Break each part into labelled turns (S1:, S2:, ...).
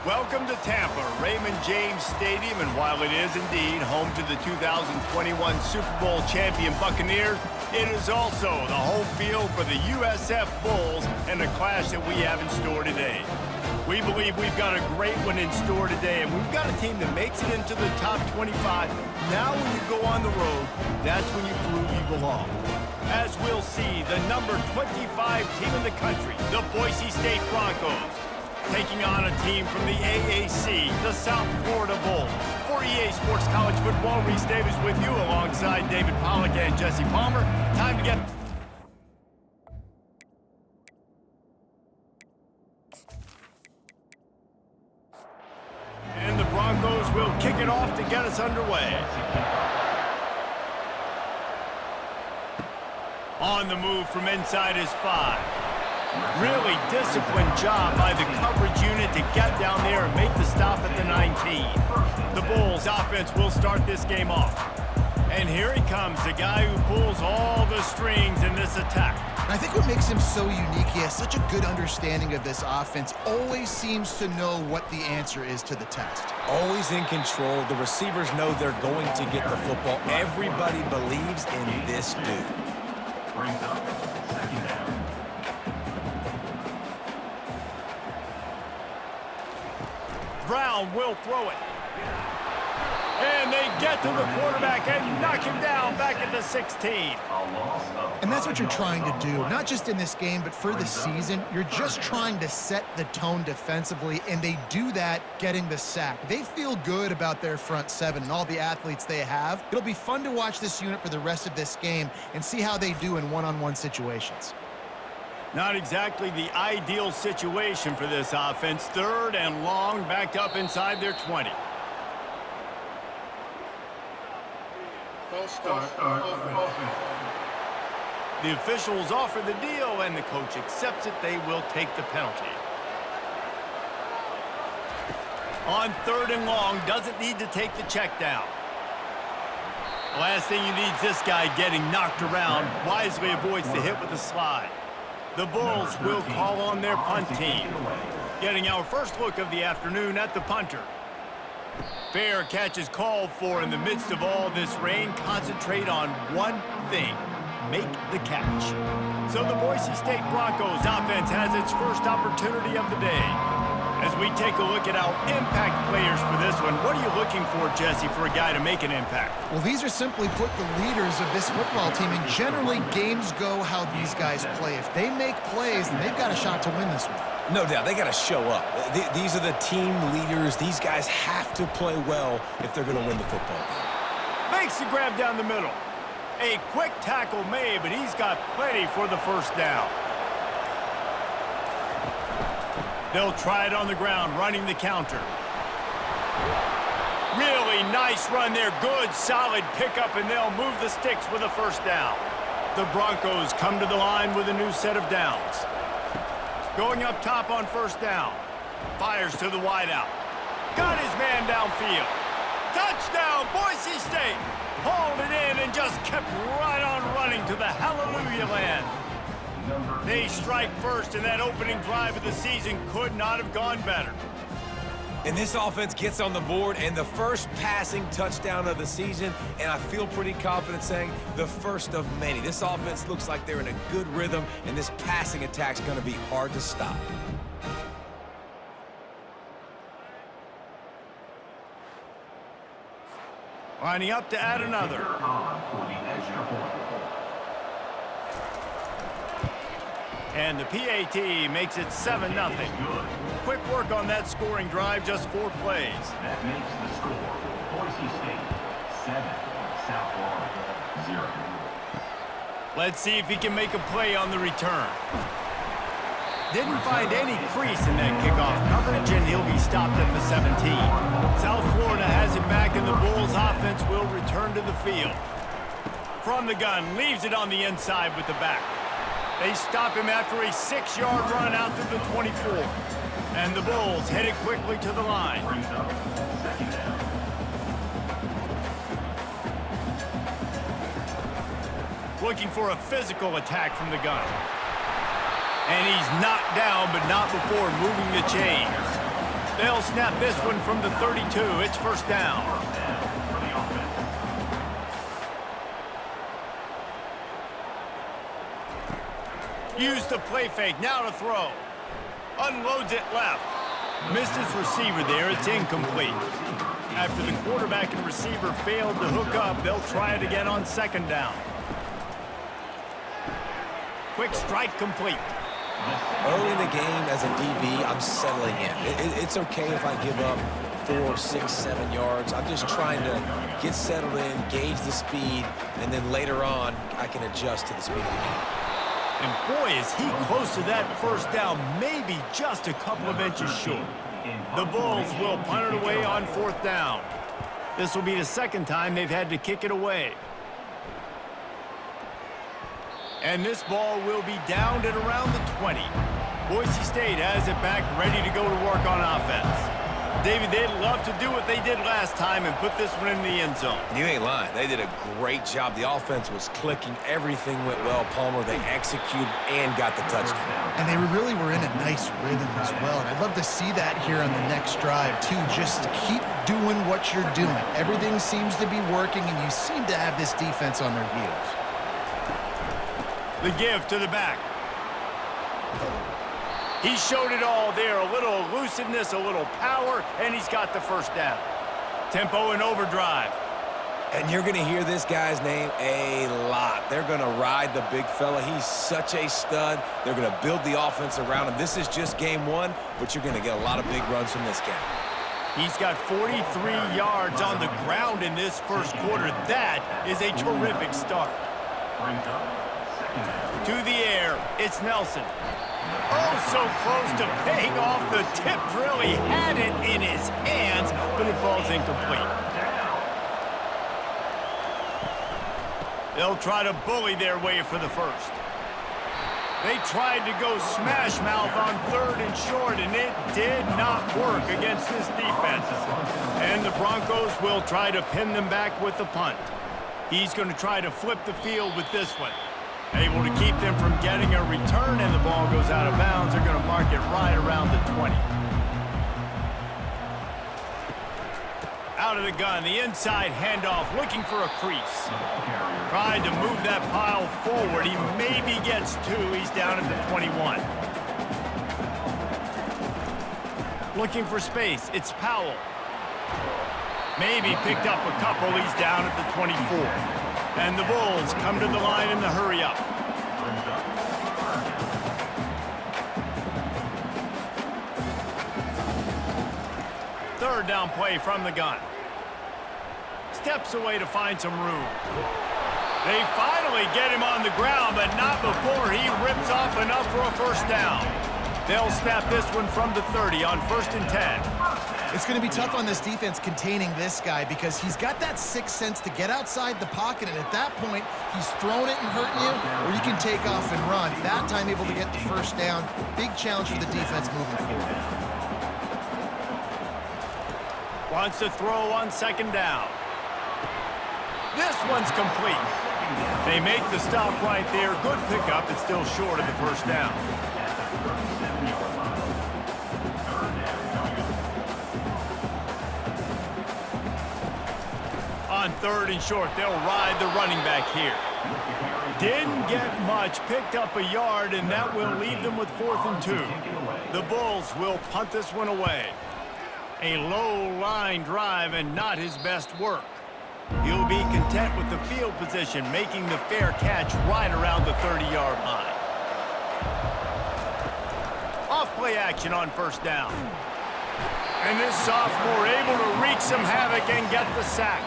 S1: Welcome to Tampa, Raymond James Stadium, and while it is indeed home to the 2021 Super Bowl champion Buccaneers, it is also the home field for the USF Bulls and the clash that we have in store today. We believe we've got a great one in store today, and we've got a team that makes it into the top 25. Now when you go on the road, that's when you prove you belong. As we'll see, the number 25 team in the country, the Boise State Broncos, taking on a team from the AAC, the South Florida Bulls. For EA Sports College Football, Reese Davis with you alongside David Pollack and Jesse Palmer. Time to get... And the Broncos will kick it off to get us underway. On the move from inside his 5. Really disciplined job by the coverage unit to get down there and make the stop at the 19. The Bulls offense will start this game off. And here he comes, the guy who pulls all the strings in this attack.
S2: I think what makes him so unique, he has such a good understanding of this offense, always seems to know what the answer is to the test.
S3: Always in control. The receivers know they're going to get the football. Everybody believes in this dude.
S4: Brings up second down.
S1: Brown will throw it. And they get to the quarterback and knock him down back at the 16.
S2: And that's what you're trying to do, not just in this game, but for the season. You're just trying to set the tone defensively, and they do that getting the sack. They feel good about their front seven and all the athletes they have. It'll be fun to watch this unit for the rest of this game and see how they do in one-on-one situations.
S1: Not exactly the ideal situation for this offense. Third and long, backed up inside their 20. The officials offer the deal, and the coach accepts it. They will take the penalty. On third and long, doesn't need to take the check down. The last thing you need is this guy getting knocked around. Wisely avoids the hit with the slide. The Bulls will call on their punt team. Getting our first look of the afternoon at the punter. Fair catch is called for in the midst of all this rain. Concentrate on one thing. Make the catch. So the Boise State Broncos offense has its first opportunity of the day. As we take a look at our impact players for this one, what are you looking for, Jesse, for a guy to make an impact?
S2: Well, these are simply put the leaders of this football team, and generally games go how these guys play. If they make plays, then they've got a shot to win this one.
S3: No doubt, they got to show up. These are the team leaders. These guys have to play well if they're going to win the football game.
S1: Makes the grab down the middle. A quick tackle made, but he's got plenty for the first down. They'll try it on the ground, running the counter. Really nice run there. Good, solid pickup, and they'll move the sticks with a first down. The Broncos come to the line with a new set of downs. Going up top on first down. Fires to the wideout. Got his man downfield. Touchdown, Boise State. Hauled it in and just kept right on running to the hallelujah land. They strike first, and that opening drive of the season could not have gone better.
S3: And this offense gets on the board, and the first passing touchdown of the season, and I feel pretty confident saying the first of many. This offense looks like they're in a good rhythm, and this passing attack's going to be hard to stop.
S1: Lining up to add another. And the PAT makes it 7-0. Quick work on that scoring drive, just 4 plays.
S4: That makes the score Boise State 7, South Florida 0.
S1: Let's see if he can make a play on the return. Didn't find any crease in that kickoff coverage, and he'll be stopped at the 17. South Florida has it back, and the Bulls offense will return to the field. From the gun, leaves it on the inside with the back. They stop him after a 6-yard run out to the 24. And the Bulls headed quickly to the line.
S4: Brings up second down.
S1: Looking for a physical attack from the gun. And he's knocked down, but not before moving the chains. They'll snap this one from the 32. It's first down.
S4: For the offense.
S1: Use the play fake. Now to throw. Unloads it left. Missed his receiver there. It's incomplete. After the quarterback and receiver failed to hook up, they'll try it again on second down. Quick strike complete.
S3: Early in the game as a DB, I'm settling in. It's okay if I give up 4, 6, 7 yards. I'm just trying to get settled in, gauge the speed, and then later on, I can adjust to the speed of the game.
S1: And boy, is he close to that first down, maybe just a couple of inches short. The Bulls will punt it away on fourth down. This will be the second time they've had to kick it away. And this ball will be downed at around the 20. Boise State has it back, ready to go to work on offense. David, they'd love to do what they did last time and put this one in the end zone.
S3: You ain't lying. They did a great job. The offense was clicking. Everything went well, Palmer. They executed and got the touchdown.
S2: And they really were in a nice rhythm as well. And I'd love to see that here on the next drive, too. Just keep doing what you're doing. Everything seems to be working, and you seem to have this defense on their heels.
S1: The give to the back. He showed it all there. A little elusiveness, a little power, and he's got the first down. Tempo and overdrive.
S3: And you're going to hear this guy's name a lot. They're going to ride the big fella. He's such a stud. They're going to build the offense around him. This is just game one, but you're going to get a lot of big runs from this guy.
S1: He's got 43 yards on the ground in this first quarter. That is a terrific start.
S4: Brings up second down.
S1: To the air, it's Nelson. Oh, so close to paying off the tip drill. He had it in his hands, but it falls incomplete. They'll try to bully their way for the first. They tried to go smash mouth on third and short, and it did not work against this defense. And the Broncos will try to pin them back with the punt. He's going to try to flip the field with this one. Able to keep them from getting a return, and the ball goes out of bounds. They're going to mark it right around the 20. Out of the gun, the inside handoff, looking for a crease. Tried to move that pile forward. He maybe gets two. He's down at the 21. Looking for space. It's Powell. Maybe picked up a couple. He's down at the 24. And the Bulls come to the line in the hurry up. Third down play from the gun. Steps away to find some room. They finally get him on the ground, but not before he rips off enough for a first down. They'll snap this one from the 30 on 1st and 10.
S2: It's going to be tough on this defense containing this guy because he's got that sixth sense to get outside the pocket, and at that point, he's throwing it and hurting you, or you can take off and run. That time, able to get the first down. Big challenge for the defense moving forward.
S1: Wants to throw on second down. This one's complete. They make the stop right there. Good pickup. It's still short of the first down. On third and short, they'll ride the running back here. Didn't get much, picked up a yard, and that will leave them with 4th and 2. The Bulls will punt this one away. A low line drive and not his best work. He'll be content with the field position, making the fair catch right around the 30-yard line. Off play action on first down. And this sophomore able to wreak some havoc and get the sack.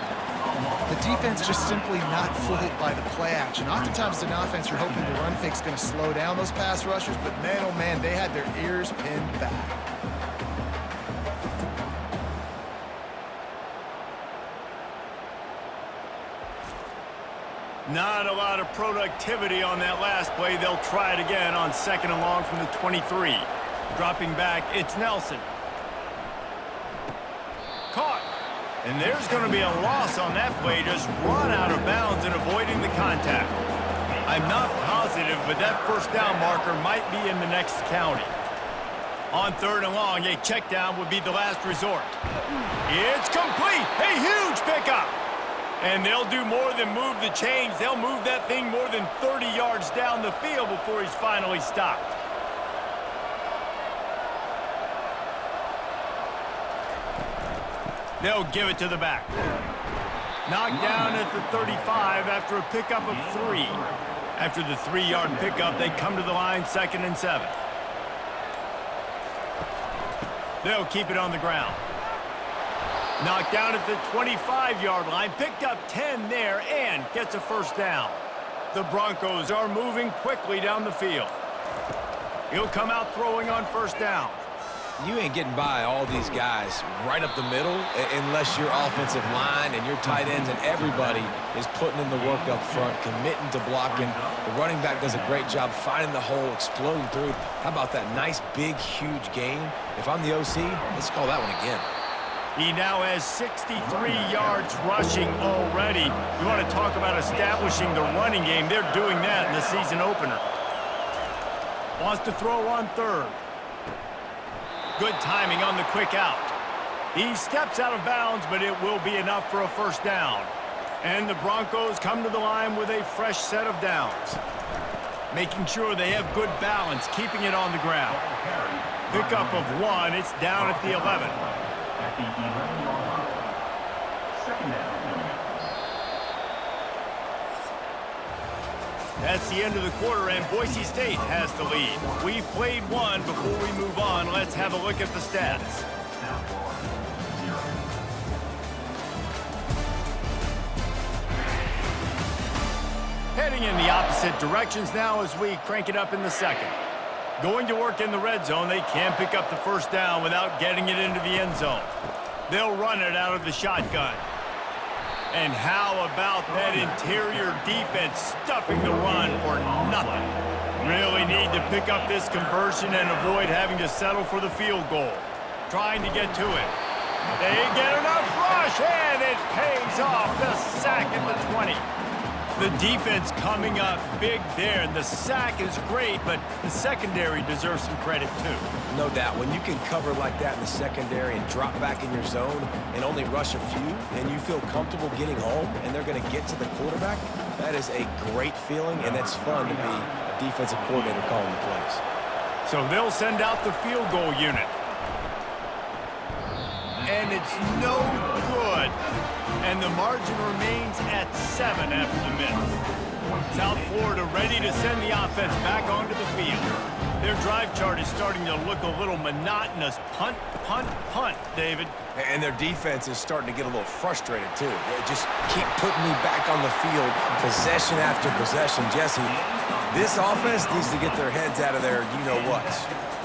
S2: The defense just simply not fooled by the play action. Oftentimes, in offense, you're hoping the run fake's going to slow down those pass rushers, but man, oh man, they had their ears pinned back.
S1: Not a lot of productivity on that last play. They'll try it again on 2nd and long from the 23. Dropping back, it's Nelson. Caught. And there's going to be a loss on that play, just run out of bounds and avoiding the contact. I'm not positive, but that first down marker might be in the next county. On 3rd and long, a check down would be the last resort. It's complete. A huge pickup. And they'll do more than move the chains. They'll move that thing more than 30 yards down the field before he's finally stopped. They'll give it to the back. Knocked down at the 35 after a pickup of 3. After the 3-yard pickup, they come to the line 2nd and 7. They'll keep it on the ground. Knocked down at the 25-yard line, picked up 10 there, and gets a first down. The Broncos are moving quickly down the field. He'll come out throwing on 1st down.
S3: You ain't getting by all these guys right up the middle unless your offensive line and your tight ends and everybody is putting in the work up front, committing to blocking. The running back does a great job finding the hole, exploding through. How about that nice, big, huge gain? If I'm the OC, let's call that one again.
S1: He now has 63 yards rushing already. You want to talk about establishing the running game. They're doing that in the season opener. Wants to throw on 3rd. Good timing on the quick out. He steps out of bounds, but it will be enough for a first down. And the Broncos come to the line with a fresh set of downs. Making sure they have good balance, keeping it on the ground. Pickup of 1, it's down at the 11.
S4: At the 11-yard line. 2nd down.
S1: That's the end of the quarter, and Boise State has the lead. We've played one. Before we move on, let's have a look at the stats. Heading in the opposite directions now as we crank it up in the 2nd. Going to work in the red zone, they can't pick up the first down without getting it into the end zone. They'll run it out of the shotgun. And how about that interior defense stuffing the run for nothing? Really need to pick up this conversion and avoid having to settle for the field goal. Trying to get to it. They get enough rush, and it pays off. The sack at the 20. The defense coming up big there, and the sack is great, but the secondary deserves some credit too.
S3: No doubt. When you can cover like that in the secondary and drop back in your zone and only rush a few, and you feel comfortable getting home, and they're going to get to the quarterback, that is a great feeling, and it's fun to be a defensive coordinator calling the plays.
S1: So they'll send out the field goal unit. And it's no good. And the margin remains at 7 after the miss. South Florida ready to send the offense back onto the field. Their drive chart is starting to look a little monotonous. Punt, punt, punt, David.
S3: And their defense is starting to get a little frustrated, too. They just keep putting me back on the field, possession after possession. Jesse, this offense needs to get their heads out of their you-know-what.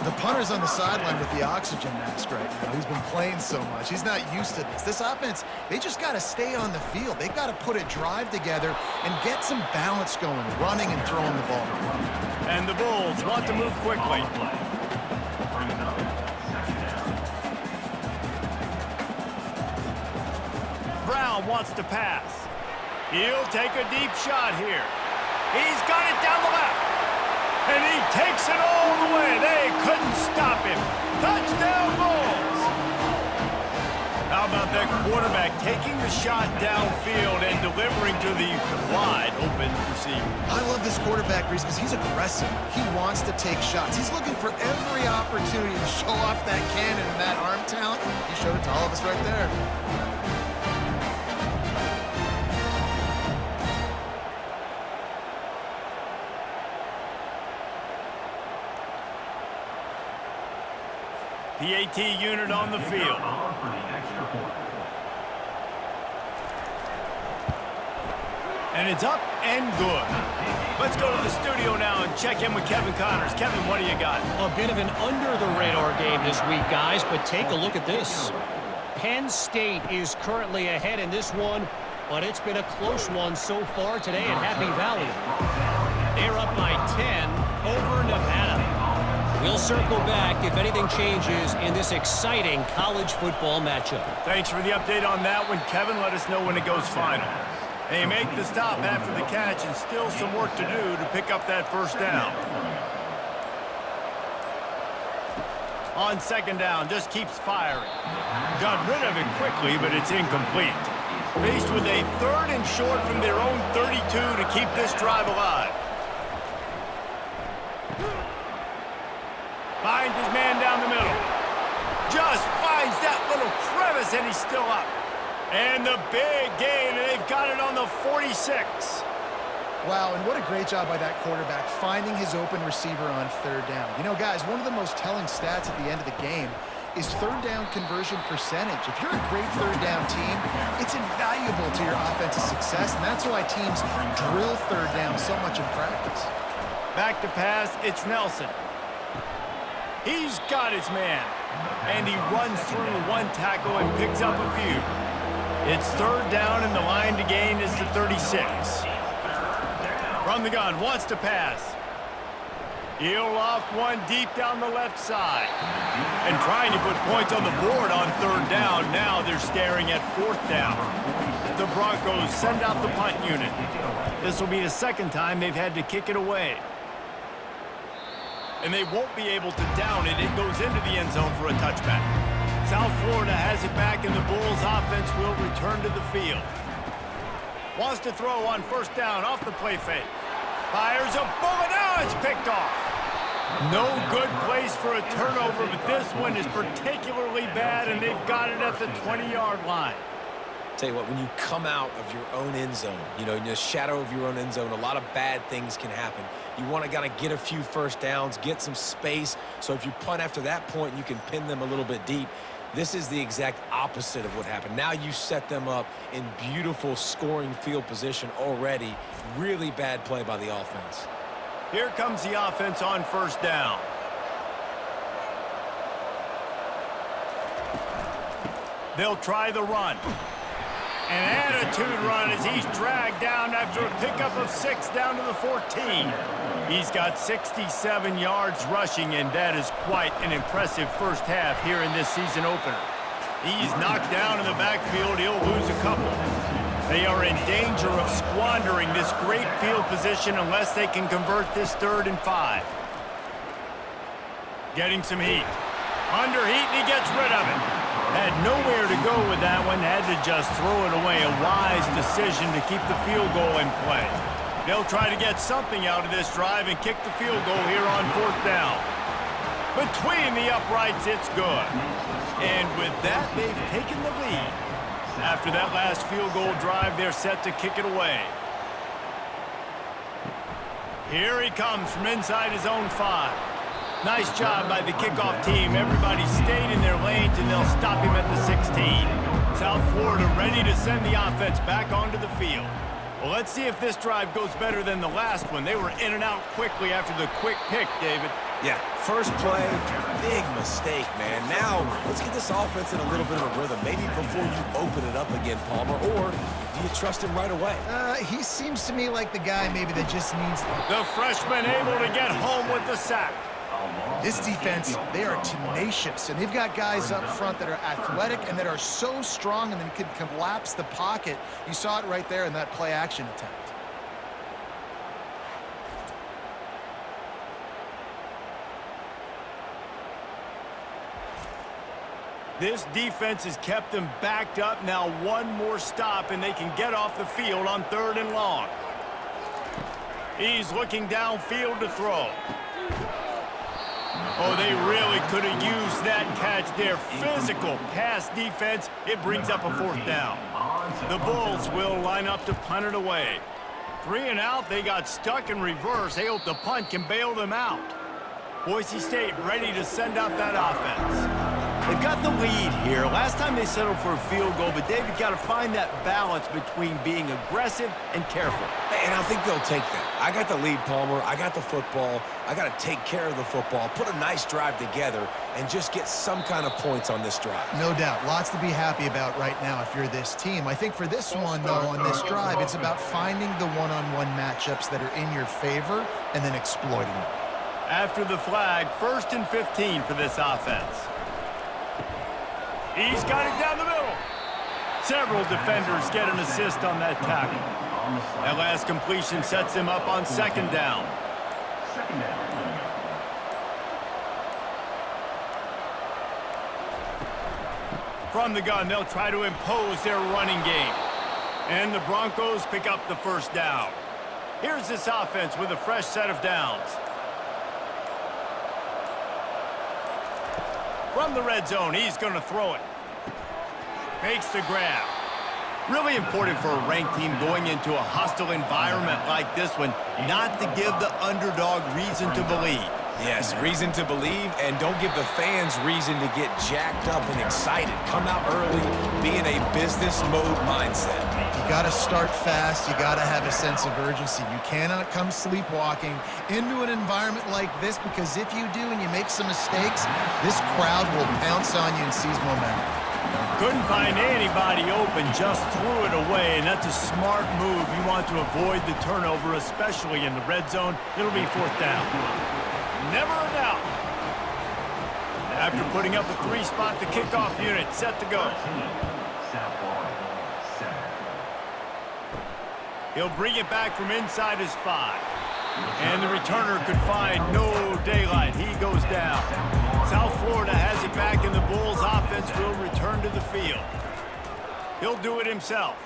S2: The punter's on the sideline with the oxygen mask right now. He's been playing so much. He's not used to this. This offense, they just got to stay on the field. They've got to put a drive together and get some balance going, running and throwing the ball.
S1: And the Bulls want to move quickly. Brown wants to pass. He'll take a deep shot here. He's got it down the left. And he takes it all the way. They couldn't stop him. Touchdown, Bulls. How about that quarterback taking the shot downfield and delivering to the wide open receiver?
S2: I love this quarterback, Reese, because he's aggressive. He wants to take shots. He's looking for every opportunity to show off that cannon and that arm talent. He showed it to all of us right there.
S1: PAT unit on the field. And it's up and good. Let's go to the studio now and check in with Kevin Connors. Kevin, what do you got?
S5: A bit of an under-the-radar game this week, guys, but take a look at this. Penn State is currently ahead in this one, but it's been a close one so far today at Happy Valley. They're up by 10 over Nevada. We'll circle back if anything changes in this exciting college football matchup.
S1: Thanks for the update on that one, Kevin. Let us know when it goes final. They make the stop after the catch and still some work to do to pick up that first down. On second down, just keeps firing. Got rid of it quickly, but it's incomplete. Faced with a 3rd and short from their own 32 to keep this drive alive. Finds his man down the middle. Just finds that little crevice, and he's still up. And the big gain, and they've got it on the 46.
S2: Wow, and what a great job by that quarterback, finding his open receiver on 3rd down. You know, guys, one of the most telling stats at the end of the game is 3rd down conversion percentage. If you're a great 3rd down team, it's invaluable to your offensive success, and that's why teams drill 3rd down so much in practice.
S1: Back to pass, it's Nelson. He's got his man, and he runs through one tackle and picks up a few. It's 3rd down, and the line to gain is the 36. From the gun, wants to pass. He'll loft one deep down the left side. And trying to put points on the board on 3rd down. Now they're staring at 4th down. The Broncos send out the punt unit. This will be the 2nd time they've had to kick it away. And they won't be able to down it. It goes into the end zone for a touchback. South Florida has it back, and the Bulls offense will return to the field. Wants to throw on 1st down off the play fake. Fires a bullet. Now it's picked off. No good place for a turnover, but this one is particularly bad, and they've got it at the 20-yard line.
S3: Tell you what, when you come out of your own end zone, you know, in the shadow of your own end zone, a lot of bad things can happen. You want to kind of get a few 1st downs, get some space, so if you punt after that point, you can pin them a little bit deep. This is the exact opposite of what happened. Now you set them up in beautiful scoring field position already. Really bad play by the offense.
S1: Here comes the offense on 1st down. They'll try the run. An attitude run as he's dragged down after a pickup of 6 down to the 14. He's got 67 yards rushing, and that is quite an impressive first half here in this season opener. He's knocked down in the backfield. He'll lose a couple. They are in danger of squandering this great field position unless they can convert this 3rd and 5. Getting some heat. Under heat, and he gets rid of it. Had nowhere to go with that one. Had to just throw it away. A wise decision to keep the field goal in play. They'll try to get something out of this drive and kick the field goal here on 4th down. Between the uprights, it's good. And with that, they've taken the lead. After that last field goal drive, they're set to kick it away. Here he comes from inside his own 5. Nice job by the kickoff team. Everybody stayed in their lanes, and they'll stop him at the 16. South Florida ready to send the offense back onto the field. Well, let's see if this drive goes better than the last one. They were in and out quickly after the quick pick, David.
S3: Yeah, first play, big mistake, man. Now, let's get this offense in a little bit of a rhythm. Maybe before you open it up again, Palmer, or do you trust him right away?
S2: He seems to me like the guy maybe that just needs...
S1: The freshman able to get home with the sack.
S2: This defense, they are tenacious, and they've got guys up front that are athletic and that are so strong and then can collapse the pocket. You saw it right there in that play-action attempt.
S1: This defense has kept them backed up. Now one more stop, and they can get off the field on 3rd and long. He's looking downfield to throw. Oh, they really could have used that catch there. Physical pass defense. It brings up a 4th down. The Bulls will line up to punt it away. 3 and out. They got stuck in reverse. They hope the punt can bail them out. Boise State ready to send out that offense. They've got the lead here. Last time they settled for a field goal, but David got to find that balance between being aggressive and careful.
S3: And I think they'll take that. I got the lead, Palmer. I got the football. I got to take care of the football, put a nice drive together, and just get some kind of points on this drive.
S2: No doubt. Lots to be happy about right now if you're this team. I think for this one, though, on this drive, it's about finding the one-on-one matchups that are in your favor and then exploiting them.
S1: After the flag, 1st and 15 for this offense. He's got it down the middle. Several defenders get an assist on that tackle. That last completion sets him up on 2nd down. From the gun, they'll try to impose their running game. And the Broncos pick up the first down. Here's this offense with a fresh set of downs. From the red zone, he's going to throw it. Makes the grab. Really important for a ranked team going into a hostile environment like this one, not to give the underdog reason to believe.
S3: Yes, reason to believe, and don't give the fans reason to get jacked up and excited. Come out early, be in a business mode mindset.
S2: You got to start fast. You got to have a sense of urgency. You cannot come sleepwalking into an environment like this, because if you do and you make some mistakes, this crowd will pounce on you and seize momentum.
S1: Couldn't find anybody open, just threw it away, and that's a smart move. You want to avoid the turnover, especially in the red zone. It'll be fourth down. Never a doubt. After putting up a 3-spot, the kickoff unit set to go. He'll bring it back from inside his 5. And the returner could find no daylight. He goes down. South Florida has it back, and the Bulls offense will return to the field. He'll do it himself.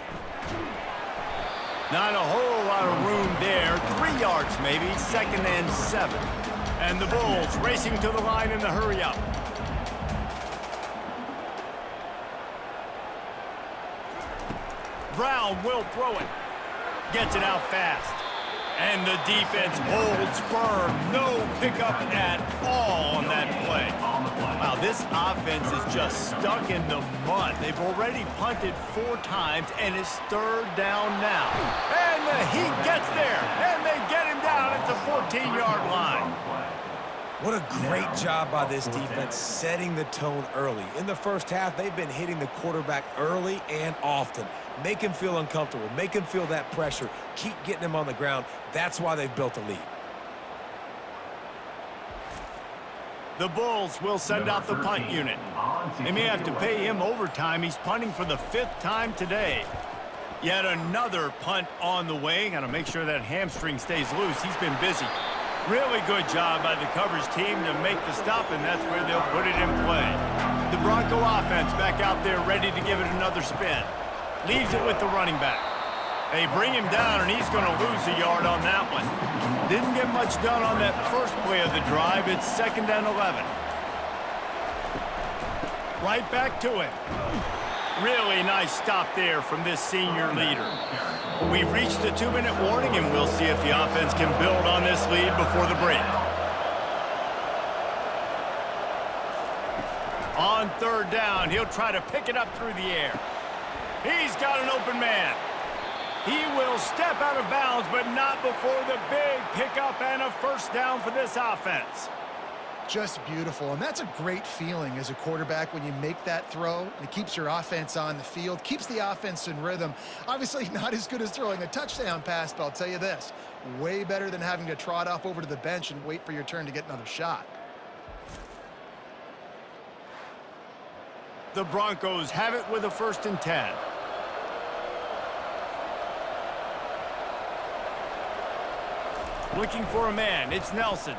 S1: Not a whole lot of room there. 3 yards maybe, 2nd and 7. And the Bulls racing to the line in the hurry-up. Brown will throw it. Gets it out fast. And the defense holds firm. No pickup at all on that play. Wow, this offense is just stuck in the mud. They've already punted 4 times, and it's 3rd down now. And the Heat gets there, and they get him down at the 14-yard line.
S3: What a great job by this defense setting the tone early. In the first half, they've been hitting the quarterback early and often. Make him feel uncomfortable. Make him feel that pressure. Keep getting him on the ground. That's why they've built a lead.
S1: The Bulls will send out the punt unit. They may have to pay him overtime. He's punting for the 5th time today. Yet another punt on the way. Got to make sure that hamstring stays loose. He's been busy. Really good job by the coverage team to make the stop, and that's where they'll put it in play. The Bronco offense back out there ready to give it another spin. Leaves it with the running back. They bring him down, and he's going to lose a yard on that one. Didn't get much done on that first play of the drive. It's 2nd and 11. Right back to him. Really nice stop there from this senior leader. We've reached the 2-minute warning, and we'll see if the offense can build on this lead before the break. On 3rd down, he'll try to pick it up through the air. He's got an open man. He will step out of bounds, but not before the big pickup and a first down for this offense.
S2: Just beautiful, and that's a great feeling as a quarterback when you make that throw, and it keeps your offense on the field, keeps the offense in rhythm. Obviously not as good as throwing a touchdown pass, but I'll tell you this, way better than having to trot off over to the bench and wait for your turn to get another shot.
S1: The Broncos have it with a 1st and 10. Looking for a man, it's Nelson.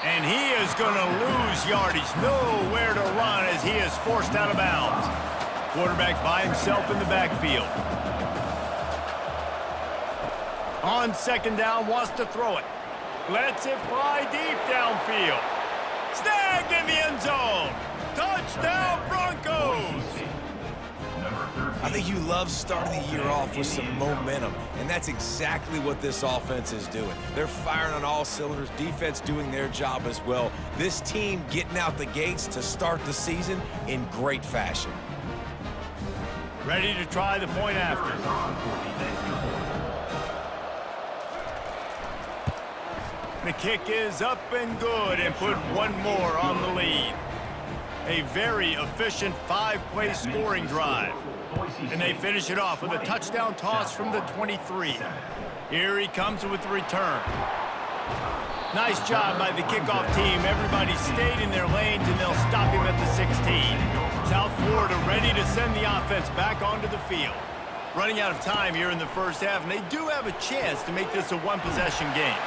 S1: And he is going to lose yardage. Nowhere to run as he is forced out of bounds. Quarterback by himself in the backfield. On 2nd down, wants to throw it. Lets it fly deep downfield. Snagged in the end zone. Touchdown, Broncos!
S3: I think you love starting the year off with some momentum, and that's exactly what this offense is doing. They're firing on all cylinders, defense doing their job as well. This team getting out the gates to start the season in great fashion.
S1: Ready to try the point after. The kick is up and good, and put one more on the lead. A very efficient 5-play scoring drive. And they finish it off with a touchdown toss from the 23. Here he comes with the return. Nice job by the kickoff team. Everybody stayed in their lanes, and they'll stop him at the 16. South Florida ready to send the offense back onto the field. Running out of time here in the first half, and they do have a chance to make this a 1-possession game.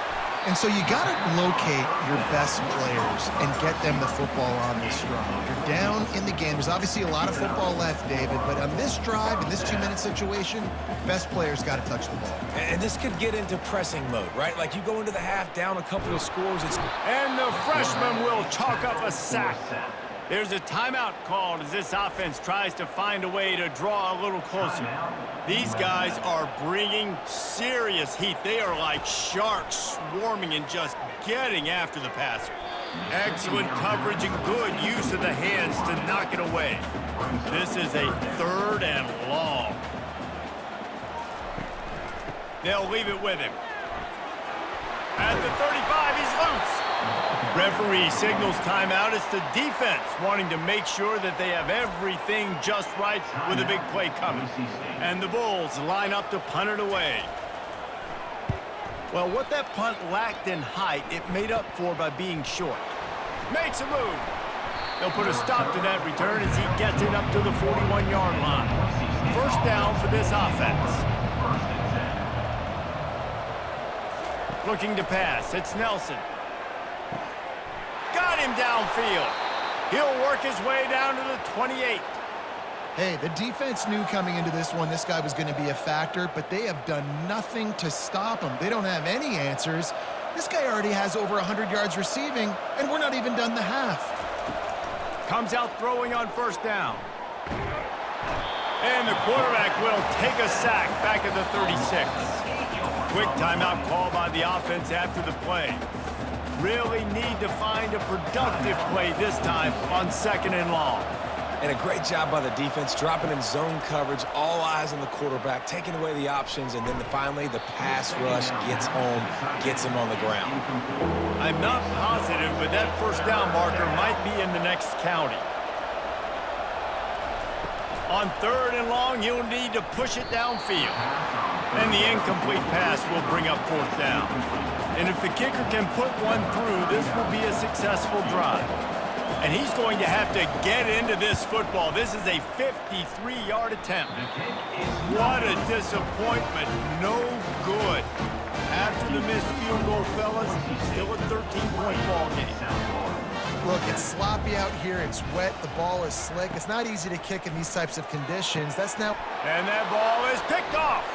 S2: And so you got to locate your best players and get them the football on this drive. You're down in the game. There's obviously a lot of football left, David, but on this drive, in this 2-minute situation, best players got to touch the ball.
S3: And this could get into pressing mode, right? Like you go into the half down a couple of scores.
S1: And the freshman will chalk up a sack. There's a timeout called as this offense tries to find a way to draw a little closer. These guys are bringing serious heat. They are like sharks swarming and just getting after the passer. Excellent coverage and good use of the hands to knock it away. This is a 3rd and long. They'll leave it with him. At the 35, he's loose. Referee signals timeout. It's the defense wanting to make sure that they have everything just right with a big play coming. And the Bulls line up to punt it away. Well, what that punt lacked in height, it made up for by being short. Makes a move. They'll put a stop to that return as he gets it up to the 41-yard line. First down for this offense. Looking to pass. It's Nelson. Got him downfield. He'll work his way down to the 28.
S2: Hey, the defense knew coming into this one this guy was going to be a factor, but they have done nothing to stop him. They don't have any answers. This guy already has over 100 yards receiving, and we're not even done the half.
S1: Comes out throwing on first down. And the quarterback will take a sack back at the 36. Quick timeout call by the offense after the play. Really need to find a productive play this time on 2nd and long.
S3: And a great job by the defense, dropping in zone coverage, all eyes on the quarterback, taking away the options, and then finally the pass rush gets home, gets him on the ground.
S1: I'm not positive, but that first down marker might be in the next county. On 3rd and long, he'll need to push it downfield. And the incomplete pass will bring up 4th down. And if the kicker can put one through, this will be a successful drive. And he's going to have to get into this football. This is a 53-yard attempt. What a disappointment. No good. After the missed field goal, fellas, still a 13-point ball game.
S2: Look, it's sloppy out here. It's wet. The ball is slick. It's not easy to kick in these types of conditions. That's now...
S1: And that ball is picked off.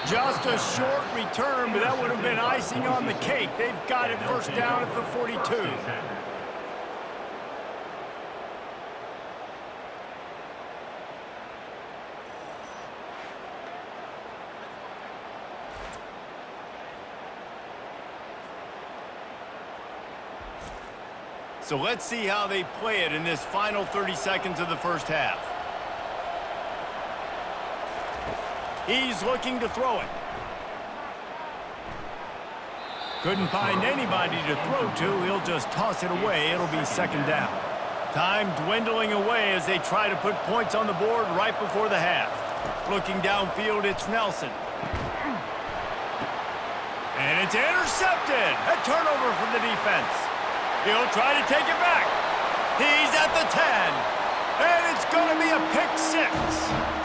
S1: Just a short return, but that would have been icing on the cake. They've got it first down at the 42. So let's see how they play it in this final 30 seconds of the first half. He's looking to throw it. Couldn't find anybody to throw to. He'll just toss it away. It'll be 2nd down. Time dwindling away as they try to put points on the board right before the half. Looking downfield, it's Nelson. And it's intercepted. A turnover from the defense. He'll try to take it back. He's at the 10. And it's going to be a pick 6.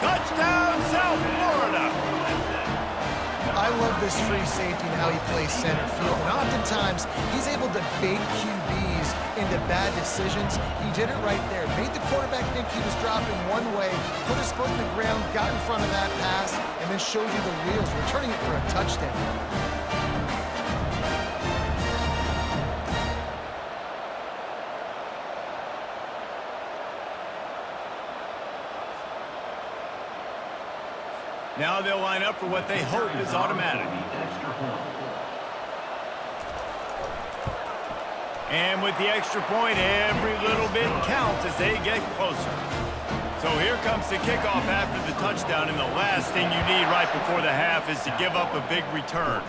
S1: Touchdown, South Florida.
S2: I love this free safety and how he plays center field. And oftentimes, he's able to bait QBs into bad decisions. He did it right there. Made the quarterback think he was dropping one way, put his foot in the ground, got in front of that pass, and then showed you the wheels, returning it for a touchdown.
S1: Now they'll line up for what they hope is automatic. And with the extra point, every little bit counts as they get closer. So here comes the kickoff after the touchdown, and the last thing you need right before the half is to give up a big return.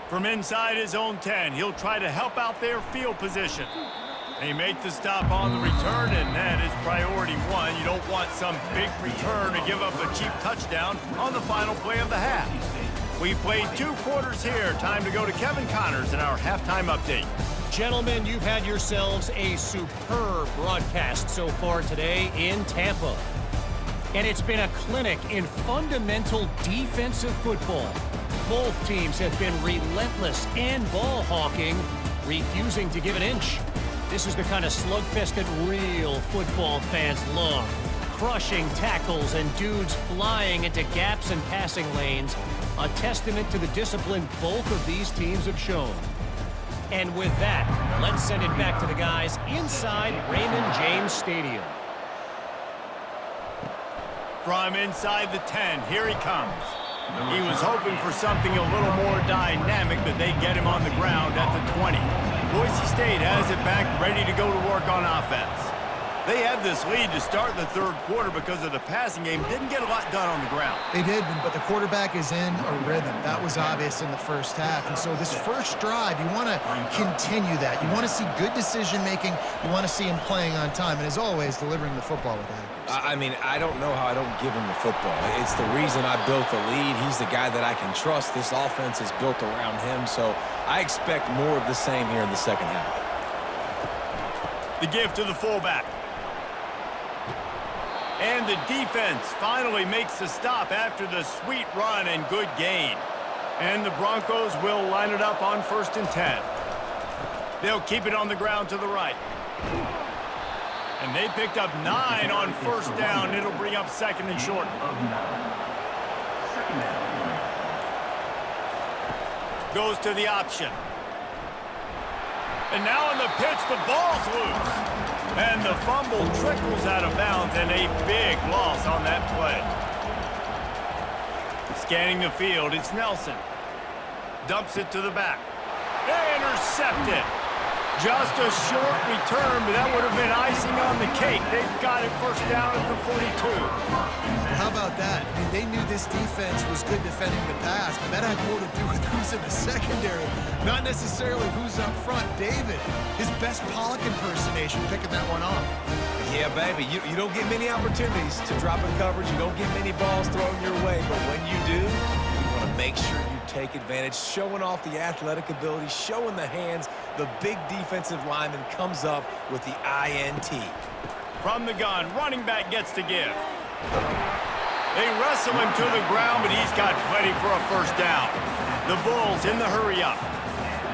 S1: From inside his own 10, he'll try to help out their field position. They make the stop on the return, and that is priority 1. You don't want some big return to give up a cheap touchdown on the final play of the half. We played 2 quarters here. Time to go to Kevin Connors in our halftime update.
S5: Gentlemen, you've had yourselves a superb broadcast so far today in Tampa. And it's been a clinic in fundamental defensive football. Both teams have been relentless and ball hawking, refusing to give an inch. This is the kind of slugfest that real football fans love. Crushing tackles and dudes flying into gaps and passing lanes. A testament to the discipline both of these teams have shown. And with that, let's send it back to the guys inside Raymond James Stadium.
S1: From inside the 10, here he comes. He was hoping for something a little more dynamic, but they get him on the ground at the 20. Boise State has it back, ready to go to work on offense. They had this lead to start the third quarter because of the passing game. Didn't get a lot done on the ground.
S2: They did, but the quarterback is in a rhythm. That was obvious in the first half. And so this first drive, you want to continue that. You want to see good decision-making. You want to see him playing on time. And as always, delivering the football with accuracy.
S3: I mean, I don't know how I don't give him the football. It's the reason I built the lead. He's the guy that I can trust. This offense is built around him. So I expect more of the same here in the second half.
S1: The give to the fullback. And the defense finally makes the stop after the sweet run and good gain. And the Broncos will line it up on 1st and 10. They'll keep it on the ground to the right. And they picked up 9 on 1st down. It'll bring up 2nd and short. Goes to the option. And now in the pitch, the ball's loose. And the fumble trickles out of bounds, and a big loss on that play. Scanning the field, it's Nelson. Dumps it to the back. Intercepted. Just a short return, but that would have been icing on the cake. They've got it 1st down at the 42.
S2: How about that? I mean, they knew this defense was good defending the pass, but that had more to do with who's in the secondary, not necessarily who's up front. David, his best Pollock impersonation, picking that one off.
S3: Yeah, baby, you don't get many opportunities to drop in coverage. You don't get many balls thrown your way, but when you do, you want to make sure you take advantage, showing off the athletic ability, showing the hands. The big defensive lineman comes up with the INT.
S1: From the gun, running back gets to give. They wrestle him to the ground, but he's got plenty for a 1st down. The Bulls in the hurry-up.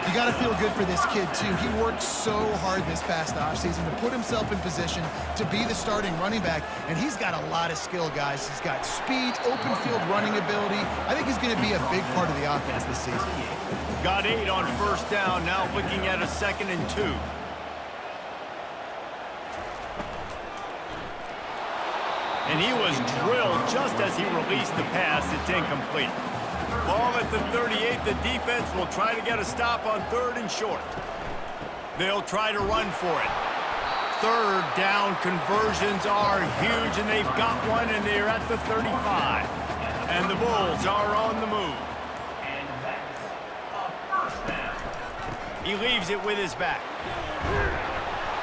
S2: You got to feel good for this kid, too. He worked so hard this past offseason to put himself in position to be the starting running back, and he's got a lot of skill, guys. He's got speed, open field running ability. I think he's going to be a big part of the offense this season.
S1: Got 8 on 1st down, now looking at a 2nd and 2. And he was drilled just as he released the pass. It's incomplete. Ball at the 38. The defense will try to get a stop on 3rd and short. They'll try to run for it. 3rd down conversions are huge, and they've got one, and they're at the 35. And the Bulls are on the move. He leaves it with his back.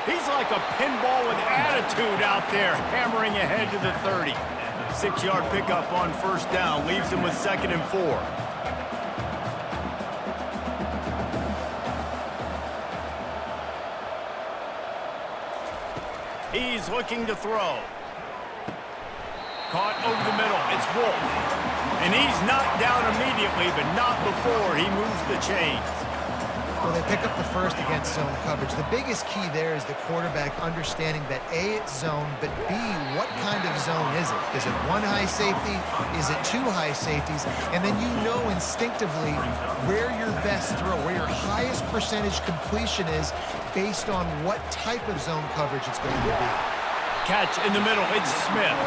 S1: He's like a pinball with attitude out there, hammering ahead to the 30. 6-yard pickup on 1st down, leaves him with 2nd and 4. He's looking to throw. Caught over the middle, it's Wolf. And he's knocked down immediately, but not before he moves the chains.
S2: Well, they pick up the 1st against zone coverage. The biggest key there is the quarterback understanding that A, it's zone, but B, what kind of zone is it? Is it 1 high safety? Is it 2 high safeties? And then you know instinctively where your best throw, where your highest percentage completion is based on what type of zone coverage it's going to be.
S1: Catch in the middle, it's Smith.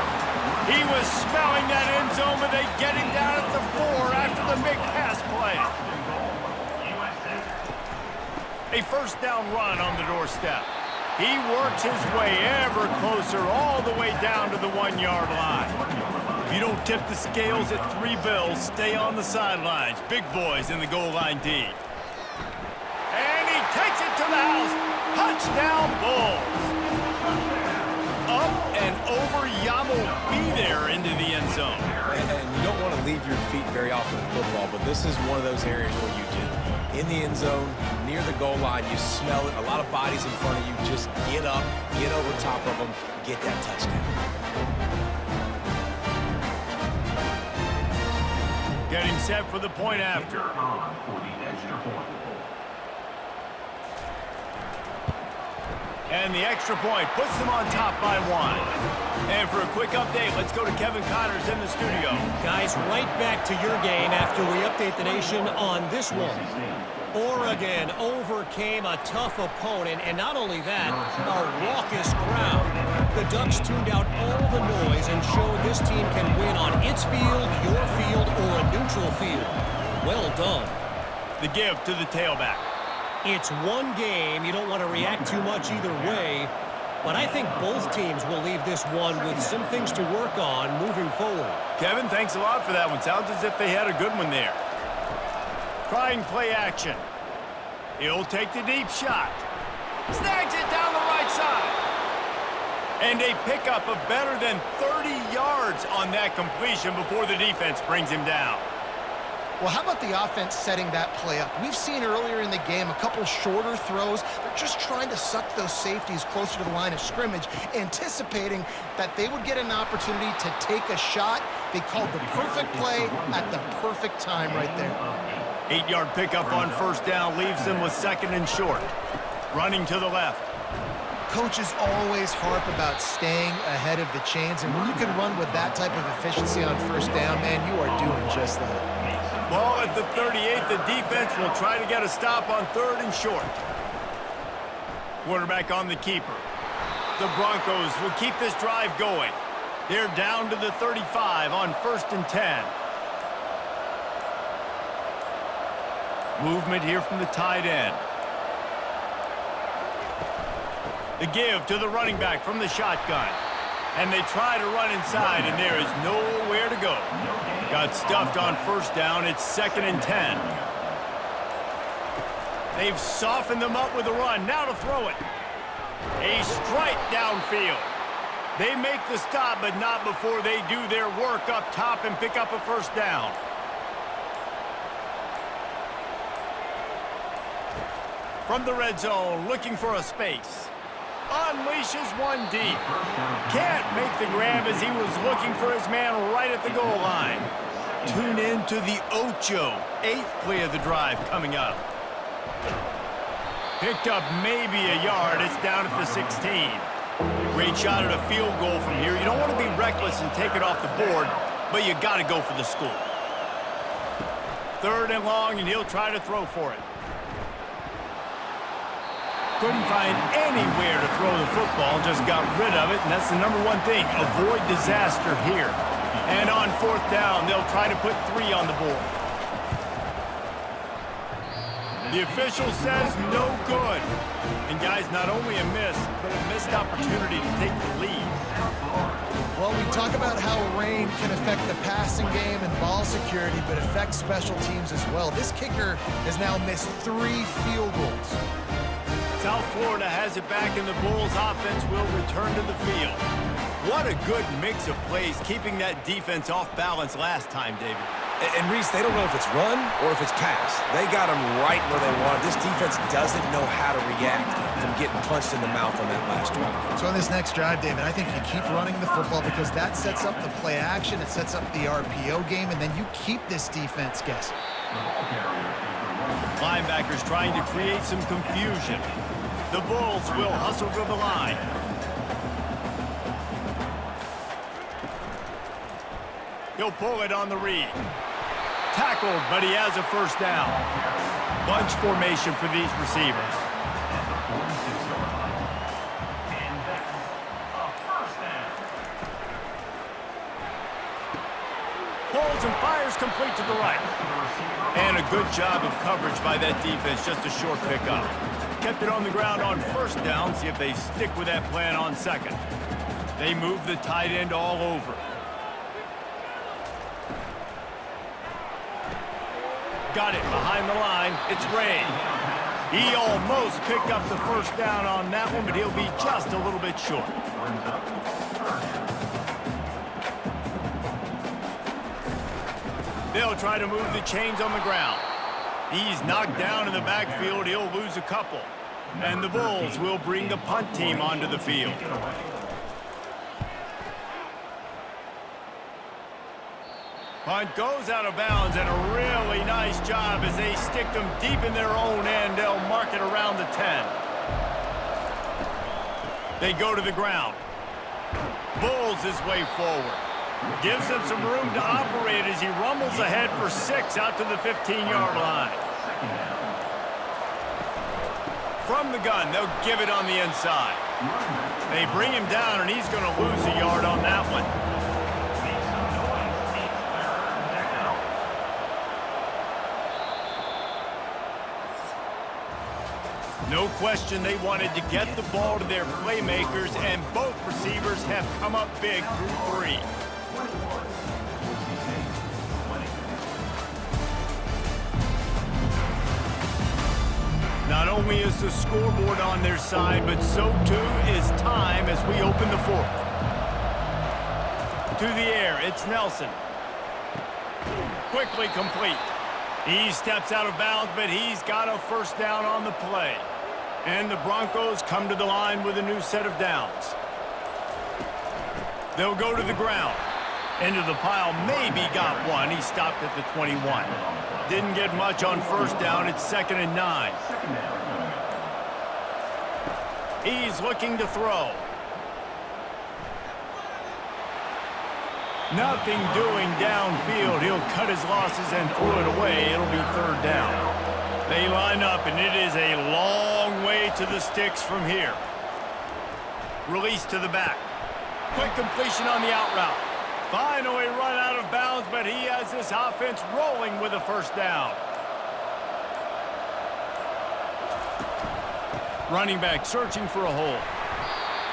S1: He was smelling that end zone, but they get him down at the 4 after the big pass play. A 1st down run on the doorstep. He works his way ever closer all the way down to the 1-yard line. If you don't tip the scales at 3 bills, stay on the sidelines. Big boys in the goal line D. And he takes it to the house. Touchdown Bulls. Up and over Yamo be there into the end zone.
S3: And you don't want to leave your feet very often in football, but this is one of those areas where you do. In the end zone, near the goal line, you smell it. A lot of bodies in front of you. Just get up, get over top of them, get that touchdown.
S1: Getting set for the point after.
S4: For the extra point.
S1: And the extra point puts them on top by 1. And for a quick update, let's go to Kevin Connors in the studio.
S5: Guys, right back to your game after we update the nation on this one. Oregon overcame a tough opponent, and not only that, a raucous crowd. The Ducks tuned out all the noise and showed this team can win on its field, your field, or a neutral field. Well done.
S1: The give to the tailback.
S5: It's one game. You don't want to react too much either way, but I think both teams will leave this one with some things to work on moving forward.
S1: Kevin, thanks a lot for that one. Sounds as if they had a good one there. Trying play action. He'll take the deep shot. Snags it down the right side. And a pickup of better than 30 yards on that completion before the defense brings him down.
S2: Well, how about the offense setting that play up? We've seen earlier in the game a couple shorter throws. They're just trying to suck those safeties closer to the line of scrimmage, anticipating that they would get an opportunity to take a shot. They called the perfect play at the perfect time right there.
S1: 8-yard pickup on first down leaves them with 2nd and short. Running to the left.
S2: Coaches always harp about staying ahead of the chains, and when you can run with that type of efficiency on first down, man, you are doing just that.
S1: Ball at the 38. The defense will try to get a stop on 3rd and short. Quarterback on the keeper. The Broncos will keep this drive going. They're down to the 35 on 1st and 10. Movement here from the tight end. The give to the running back from the shotgun. And they try to run inside, and there is nowhere to go. Got stuffed on first down. It's 2nd and 10. They've softened them up with a run. Now to throw it. A strike downfield. They make the stop, but not before they do their work up top and pick up a first down. From the red zone, looking for a space. Unleashes one deep. Can't make the grab as he was looking for his man right at the goal line. Tune in to the Ocho. 8th play of the drive coming up. Picked up maybe a yard. It's down at the 16. Great shot at a field goal from here. You don't want to be reckless and take it off the board, but you got to go for the score. 3rd and long, and he'll try to throw for it. Couldn't find anywhere to throw the football, just got rid of it, and that's the #1 thing. Avoid disaster here. And on 4th down, they'll try to put 3 on the board. The official says no good. And guys, not only a miss, but a missed opportunity to take the lead.
S2: Well, we talk about how rain can affect the passing game and ball security, but affects special teams as well. This kicker has now missed 3 field goals.
S1: South Florida has it back, and the Bulls offense will return to the field. What a good mix of plays, keeping that defense off balance last time, David.
S3: And Reese, they don't know if it's run or if it's pass. They got them right where they want. This defense doesn't know how to react from getting punched in the mouth on that last drive.
S2: So on this next drive, David, I think you keep running the football because that sets up the play action, it sets up the RPO game, and then you keep this defense guessing.
S1: Linebackers trying to create some confusion. The Bulls will hustle to the line. He'll pull it on the read. Tackled, but he has a first down. Bunch formation for these receivers. Pulls and fires complete to the right. And a good job of coverage by that defense, just a short pickup. Kept it on the ground on first down. See if they stick with that plan on 2nd. They move the tight end all over. Got it behind the line. It's Ray. He almost picked up the first down on that one, but he'll be just a little bit short. They'll try to move the chains on the ground. He's knocked down in the backfield. He'll lose a couple. And the Bulls will bring the punt team onto the field. Punt goes out of bounds, and a really nice job as they stick them deep in their own end. They'll mark it around the 10. They go to the ground. Bulls his way forward. Gives him some room to operate as he rumbles ahead for 6 out to the 15-yard line. From the gun, they'll give it on the inside. They bring him down, and he's going to lose a yard on that one. No question they wanted to get the ball to their playmakers, and both receivers have come up big through 3. Not only is the scoreboard on their side, but so too is time as we open the 4th. To the air, it's Nelson. Quickly complete. He steps out of bounds, but he's got a first down on the play. And the Broncos come to the line with a new set of downs. They'll go to the ground. Into the pile, maybe got one. He stopped at the 21. Didn't get much on first down. It's 2nd and 9. He's looking to throw. Nothing doing downfield. He'll cut his losses and throw it away. It'll be 3rd down. They line up, and it is a long way to the sticks from here. Release to the back. Quick completion on the out route. Finally run out of bounds, but he has this offense rolling with a first down. Running back searching for a hole.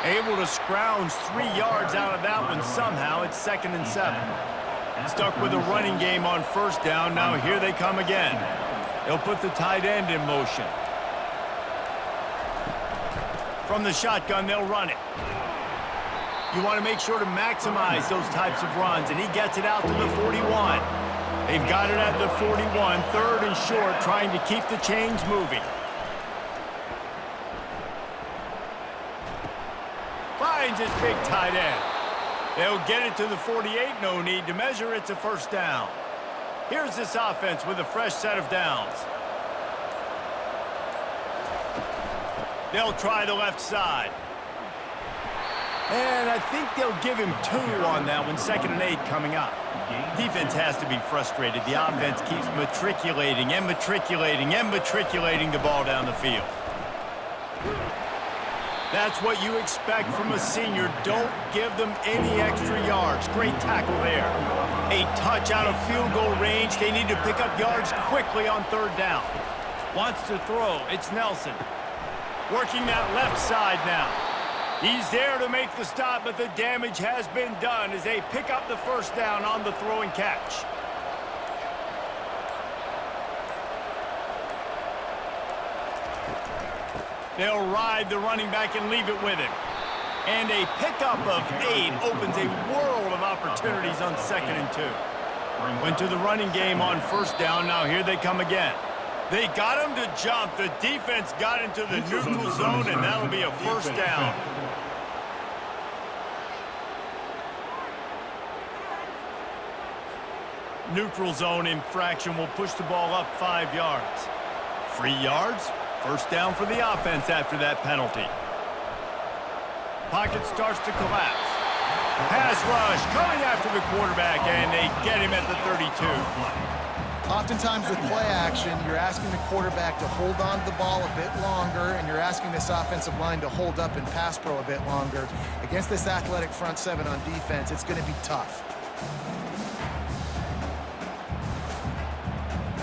S1: Able to scrounge 3 yards out of that one somehow. It's 2nd and 7. Stuck with a running game on first down. Now here they come again. They'll put the tight end in motion. From the shotgun, they'll run it. You want to make sure to maximize those types of runs, and he gets it out to the 41. They've got it at the 41, 3rd and short, trying to keep the chains moving. Finds his big tight end. They'll get it to the 48, no need to measure. It's a first down. Here's this offense with a fresh set of downs. They'll try the left side. And I think they'll give him 2 on that one. 2nd and 8 coming up. Defense has to be frustrated. The offense keeps matriculating and matriculating and matriculating the ball down the field. That's what you expect from a senior. Don't give them any extra yards. Great tackle there. A touch out of field goal range. They need to pick up yards quickly on 3rd down. Wants to throw. It's Nelson. Working that left side now. He's there to make the stop, but the damage has been done as they pick up the first down on the throw and catch. They'll ride the running back and leave it with him. And a pickup of 8 opens a world of opportunities on 2nd and 2. Went to the running game on first down. Now here they come again. They got him to jump. The defense got into the neutral zone, and that'll be a first down. Neutral zone infraction will push the ball up 5 yards. 3 yards. First down for the offense after that penalty. Pocket starts to collapse. Pass rush coming after the quarterback, and they get him at the 32.
S2: Oftentimes with play action, you're asking the quarterback to hold on to the ball a bit longer, and you're asking this offensive line to hold up in pass pro a bit longer. Against this athletic front 7 on defense, it's going to be tough.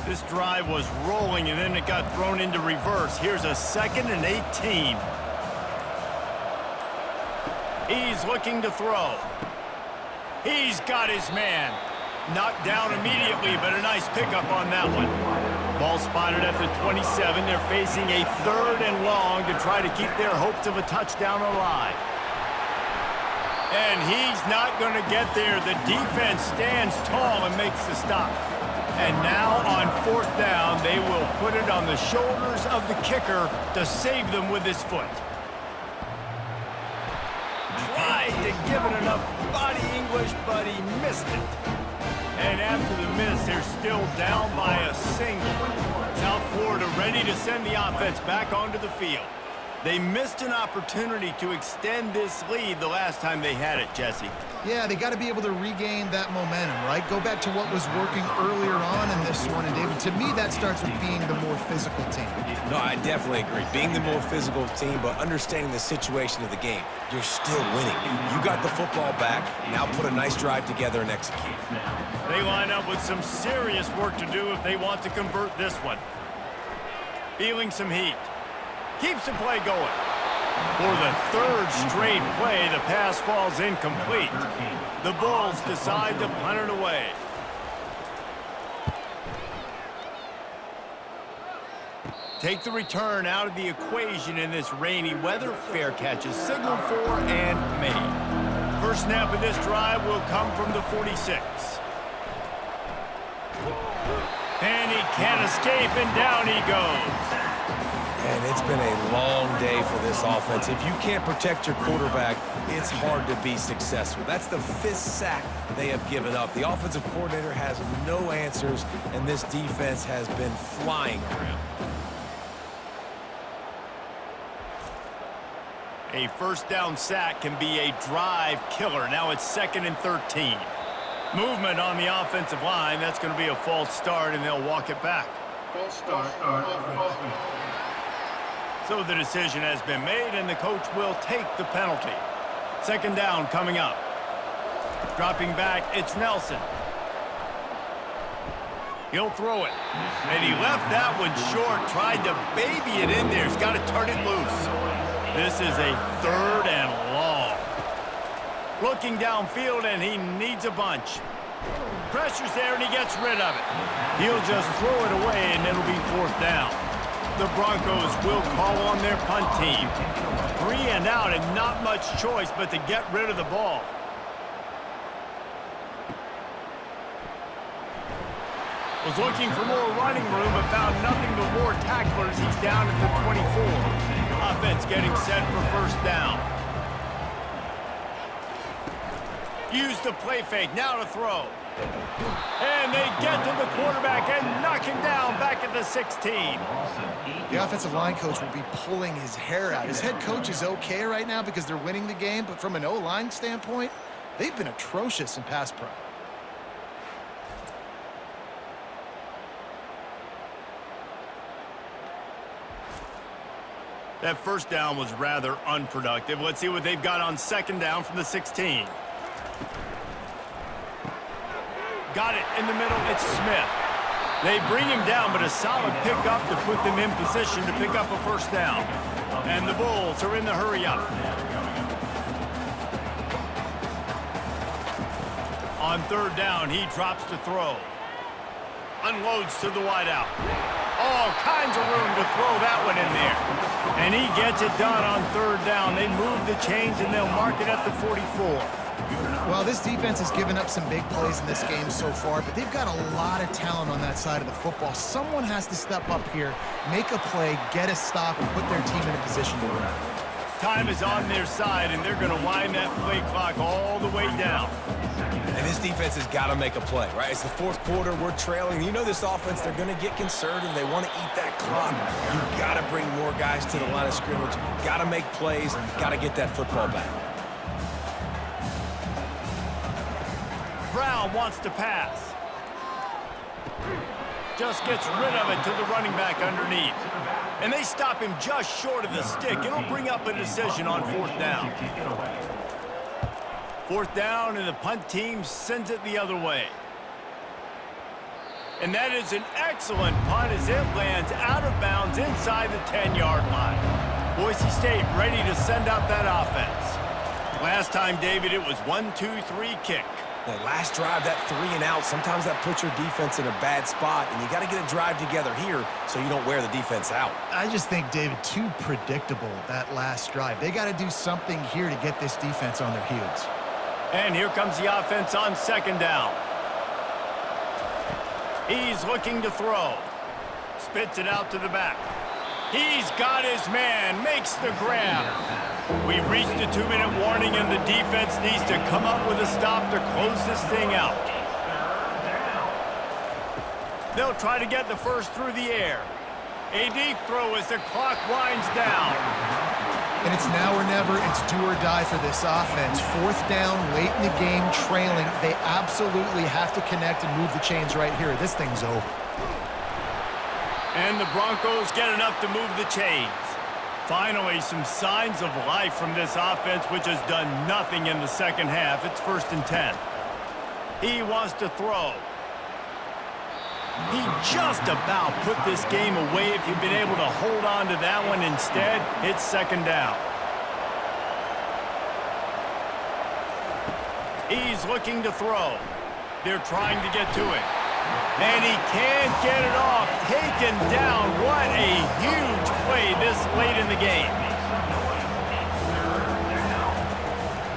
S1: This drive was rolling, and then it got thrown into reverse. Here's a 2nd and 18. He's looking to throw. He's got his man. Knocked down immediately, but a nice pickup on that one. Ball spotted at the 27. They're facing a 3rd and long to try to keep their hopes of a touchdown alive. And he's not going to get there. The defense stands tall and makes the stop. And now on 4th down, they will put it on the shoulders of the kicker to save them with his foot. Tried to give it enough body English, but he missed it. And after the miss, they're still down by a single. South Florida ready to send the offense back onto the field. They missed an opportunity to extend this lead the last time they had it, Jesse.
S2: Yeah, they got to be able to regain that momentum, right? Go back to what was working earlier on in this one. And, David, to me, that starts with being the more physical team.
S3: No, I definitely agree. Being the more physical team, but understanding the situation of the game. You're still winning. You got the football back. Now put a nice drive together and execute.
S1: They line up with some serious work to do if they want to convert this one. Feeling some heat. Keeps the play going. For the third straight play, the pass falls incomplete. The Bulls decide to punt it away. Take the return out of the equation in this rainy weather. Fair catch is signaled for and made. First snap of this drive will come from the 46. And he can't escape, and down he goes.
S3: And it's been a long day for this offense. If you can't protect your quarterback, it's hard to be successful. That's the 5th sack they have given up. The offensive coordinator has no answers, and this defense has been flying around.
S1: A first down sack can be a drive killer. Now it's 2nd and 13. Movement on the offensive line. That's going to be a false start, and they'll walk it back.
S4: False start.
S1: So the decision has been made, and the coach will take the penalty. 2nd down coming up. Dropping back, it's Nelson. He'll throw it. And he left that one short, tried to baby it in there. He's got to turn it loose. This is a 3rd and long. Looking downfield, and he needs a bunch. Pressure's there, and he gets rid of it. He'll just throw it away, and it'll be 4th down. The Broncos will call on their punt team. 3 and out, and not much choice but to get rid of the ball. Was looking for more running room, but found nothing but more tacklers. He's down at the 24. Offense getting set for first down. Use the play fake, now to throw. And they get to the quarterback and knock him down back at the 16.
S2: The offensive line coach will be pulling his hair out. His head coach is okay right now because they're winning the game, but from an O-line standpoint, they've been atrocious in pass pro.
S1: That first down was rather unproductive. Let's see what they've got on 2nd down from the 16. Got it in the middle. It's Smith. They bring him down, but a solid pickup to put them in position to pick up a first down. And the Bulls are in the hurry up. On 3rd down, he drops to throw. Unloads to the wideout. All kinds of room to throw that one in there. And he gets it done on 3rd down. They move the chains, and they'll mark it at the 44.
S2: Well, this defense has given up some big plays in this game so far, but they've got a lot of talent on that side of the football. Someone has to step up here, make a play, get a stop, and put their team in a position to win.
S1: Time is on their side, and they're going to wind that play clock all the way down.
S3: And this defense has got to make a play, right? It's the 4th quarter. We're trailing. You know this offense, they're going to get conservative. They want to eat that clock. You got to bring more guys to the line of scrimmage. Got to make plays. Got to get that football back.
S1: Brown wants to pass. Just gets rid of it to the running back underneath. And they stop him just short of the stick. It'll bring up a decision on 4th down. 4th down, and the punt team sends it the other way. And that is an excellent punt as it lands out of bounds inside the 10-yard line. Boise State ready to send out that offense. Last time, David, it was 1-2-3 kick.
S3: That last drive, that 3 and out, sometimes that puts your defense in a bad spot, and you got to get a drive together here so you don't wear the defense out.
S2: I just think, David, too predictable, that last drive. They got to do something here to get this defense on their heels.
S1: And here comes the offense on 2nd down. He's looking to throw. Spits it out to the back. He's got his man, makes the grab. We've reached a 2-minute warning, and the defense needs to come up with a stop to close this thing out. They'll try to get the first through the air. A deep throw as the clock winds down.
S2: And it's now or never. It's do or die for this offense. Fourth down, late in the game, trailing. They absolutely have to connect and move the chains right here. This thing's over.
S1: And the Broncos get enough to move the chains. Finally, some signs of life from this offense, which has done nothing in the second half. It's 1st and 10. He wants to throw. He just about put this game away. If you've been able to hold on to that one instead, it's 2nd down. He's looking to throw. They're trying to get to it. And he can't get it off. Taken down. What a huge play this late in the game.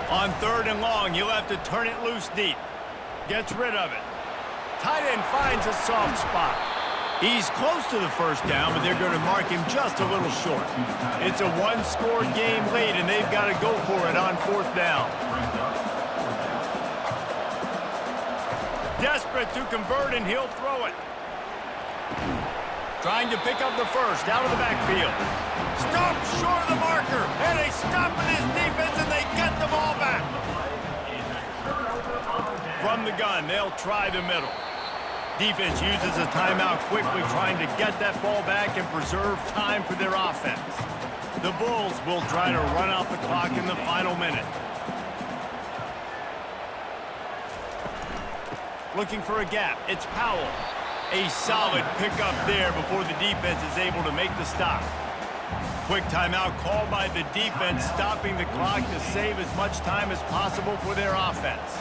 S1: On 3rd and long, he'll have to turn it loose deep. Gets rid of it. Tight end finds a soft spot. He's close to the 1st down, but they're going to mark him just a little short. It's a one-score game late, and they've got to go for it on 4th down. Desperate to convert, and he'll throw it. Trying to pick up the first out of the backfield. Stopped short of the marker, and they stop with his defense, and they get the ball back. From the gun, they'll try the middle. Defense uses a timeout quickly, trying to get that ball back and preserve time for their offense. The Bulls will try to run out the clock in the final minute. Looking for a gap. It's Powell. A solid pickup there before the defense is able to make the stop. Quick timeout called by the defense, stopping the clock to save as much time as possible for their offense.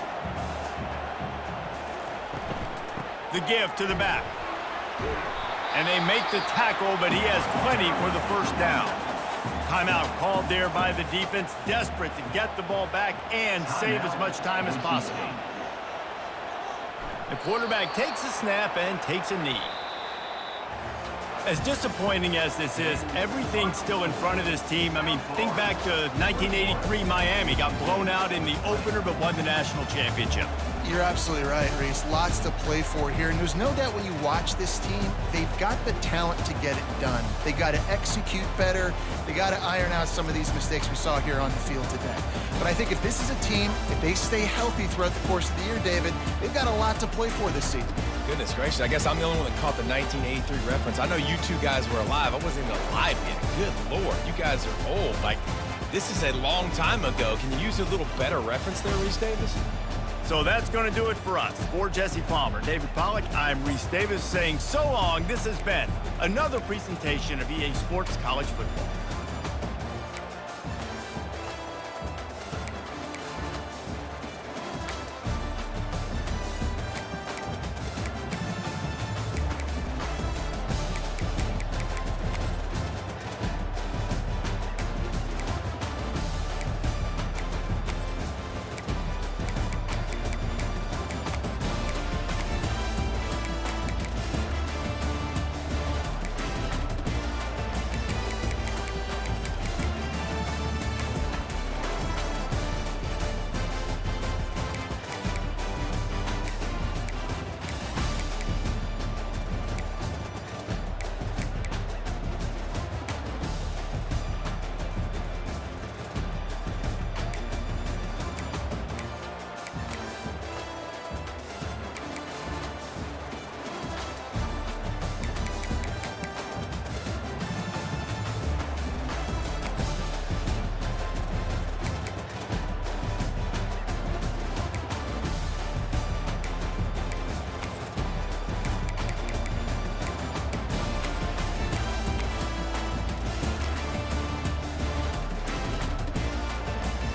S1: The give to the back. And they make the tackle, but he has plenty for the 1st down. Timeout called there by the defense, desperate to get the ball back and save as much time as possible. The quarterback takes a snap and takes a knee. As disappointing as this is, everything's still in front of this team. I mean, think back to 1983 Miami. Got blown out in the opener but won the national championship.
S2: You're absolutely right, Reese. Lots to play for here. And there's no doubt when you watch this team, they've got the talent to get it done. They got to execute better. They got to iron out some of these mistakes we saw here on the field today. But I think if this is a team, if they stay healthy throughout the course of the year, David, they've got a lot to play for this season.
S3: Goodness gracious, I guess I'm the only one that caught the 1983 reference. I know you two guys were alive. I wasn't even alive yet. Good Lord, you guys are old. Like, this is a long time ago. Can you use a little better reference there, Reese Davis?
S1: So that's going to do it for us. For Jesse Palmer, David Pollack, I'm Reese Davis saying so long. This has been another presentation of EA Sports College Football.